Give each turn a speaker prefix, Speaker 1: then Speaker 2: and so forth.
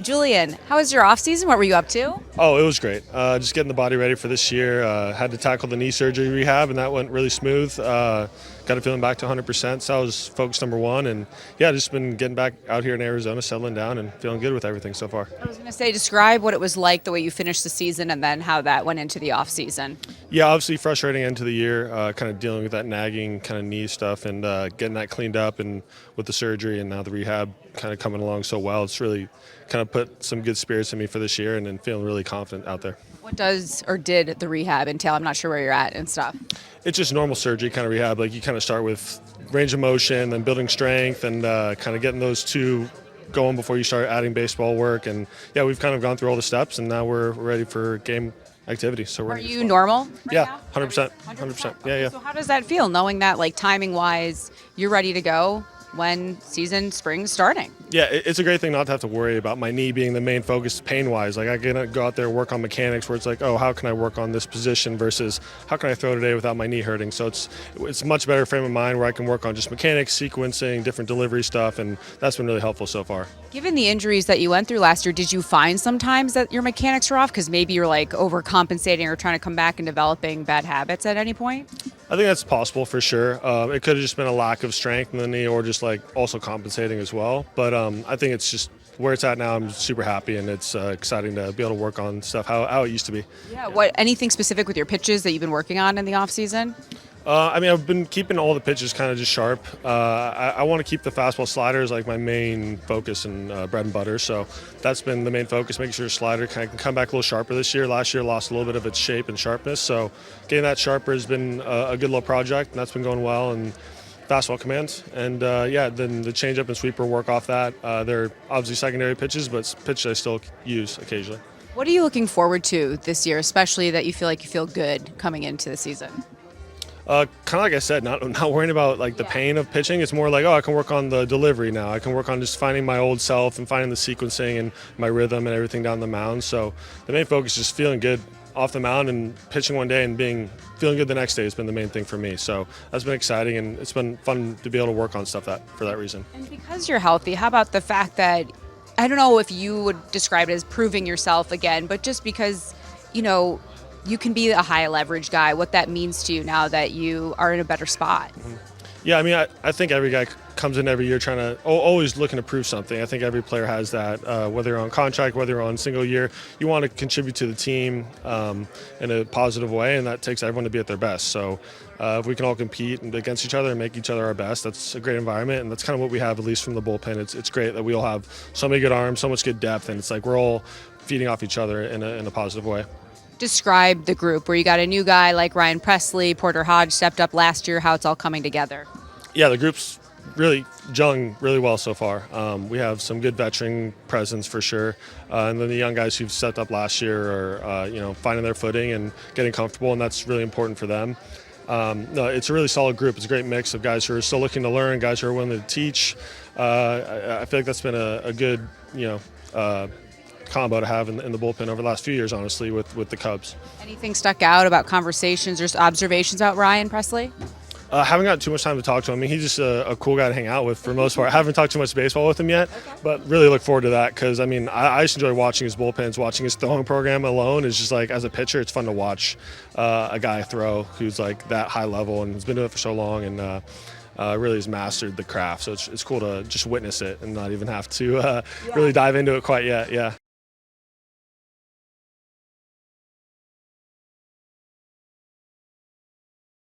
Speaker 1: Julian, how was your off season? What were you up to?
Speaker 2: Oh, it was great. Just getting the body ready for this year. Had to tackle the knee surgery rehab, and that went really smooth. Got it feeling back to 100%. So that was focus number one. And yeah, just been getting back out here in Arizona, settling down, and feeling good with everything so far.
Speaker 1: I was going to say, describe what it was like the way you finished the season and then how that went into the off season.
Speaker 2: Yeah, obviously frustrating end to the year, kind of dealing with that nagging kind of knee stuff and getting that cleaned up, and with the surgery and now the rehab kind of coming along so well. It's really kind of put some good spirits in me for this year, and then feeling really confident out there.
Speaker 1: What does or did the rehab entail? I'm not sure where you're at and stuff.
Speaker 2: It's just normal surgery kind of rehab. Like you kind of start with range of motion, then building strength, and kind of getting those two going before you start adding baseball work. And yeah, we've kind of gone through all the steps, and now we're ready for game activity. So we're
Speaker 1: Are you normal? Right
Speaker 2: Yeah,
Speaker 1: now?
Speaker 2: 100%. 100%. Yeah.
Speaker 1: So how does that feel, knowing that, like, timing wise, you're ready to go when spring's starting?
Speaker 2: Yeah, it's a great thing not to have to worry about my knee being the main focus pain-wise. Like I can go out there and work on mechanics where it's like, oh, how can I work on this position versus how can I throw today without my knee hurting? So it's a much better frame of mind where I can work on just mechanics, sequencing, different delivery stuff, and that's been really helpful so far.
Speaker 1: Given the injuries that you went through last year, did you find sometimes that your mechanics were off because maybe you're like overcompensating or trying to come back and developing bad habits at any point?
Speaker 2: I think that's possible for sure. It could have just been a lack of strength in the knee or just like also compensating as well. But I think it's just where it's at now. I'm super happy, and it's exciting to be able to work on stuff how it used to be.
Speaker 1: Yeah. What? Anything specific with your pitches that you've been working on in the off season?
Speaker 2: I've been keeping all the pitches kind of just sharp. I want to keep the fastball slider as like my main focus and bread and butter. So that's been the main focus, making sure the slider can come back a little sharper this year. Last year lost a little bit of its shape and sharpness. So getting that sharper has been a good little project, and that's been going well. And fastball commands. And then the changeup and sweeper work off that. They're obviously secondary pitches, but pitches I still use occasionally.
Speaker 1: What are you looking forward to this year, especially that you feel good coming into the season?
Speaker 2: Kind of like I said, not worrying about like the pain of pitching. It's more like, oh, I can work on the delivery now. I can work on just finding my old self and finding the sequencing and my rhythm and everything down the mound. So the main focus is just feeling good off the mound and pitching one day and feeling good the next day has been the main thing for me. So that's been exciting, and it's been fun to be able to work on stuff for that reason.
Speaker 1: And because you're healthy, how about the fact that, I don't know if you would describe it as proving yourself again, but just because, you can be a high leverage guy, what that means to you now that you are in a better spot.
Speaker 2: Mm-hmm. Yeah, I mean, I think every guy comes in every year trying to always looking to prove something. I think every player has that, whether you're on contract, whether you're on single year, you want to contribute to the team in a positive way, and that takes everyone to be at their best. So if we can all compete against each other and make each other our best, that's a great environment, and that's kind of what we have, at least from the bullpen. It's great that we all have so many good arms, so much good depth, and it's like we're all feeding off each other in a positive way.
Speaker 1: Describe the group where you got a new guy like Ryan Presley, Porter Hodge stepped up last year, how it's all coming together.
Speaker 2: Yeah, the group's really gelling really well so far. We have some good veteran presence for sure, and then the young guys who've stepped up last year are finding their footing and getting comfortable, and that's really important for them. No, it's a really solid group. It's a great mix of guys who are still looking to learn, guys who are willing to teach. I feel like that's been a good combo to have in the bullpen over the last few years, honestly, with the Cubs.
Speaker 1: Anything stuck out about conversations or observations about Ryan Presley?
Speaker 2: Haven't got too much time to talk to him. I mean, he's just a cool guy to hang out with for the most part. I haven't talked too much baseball with him yet, but really look forward to that because, I mean, I just enjoy watching his bullpens, watching his throwing program alone. Is just like, as a pitcher, it's fun to watch a guy throw who's like that high level and has been doing it for so long and really has mastered the craft. So it's cool to just witness it and not even have to really dive into it quite yet. Yeah.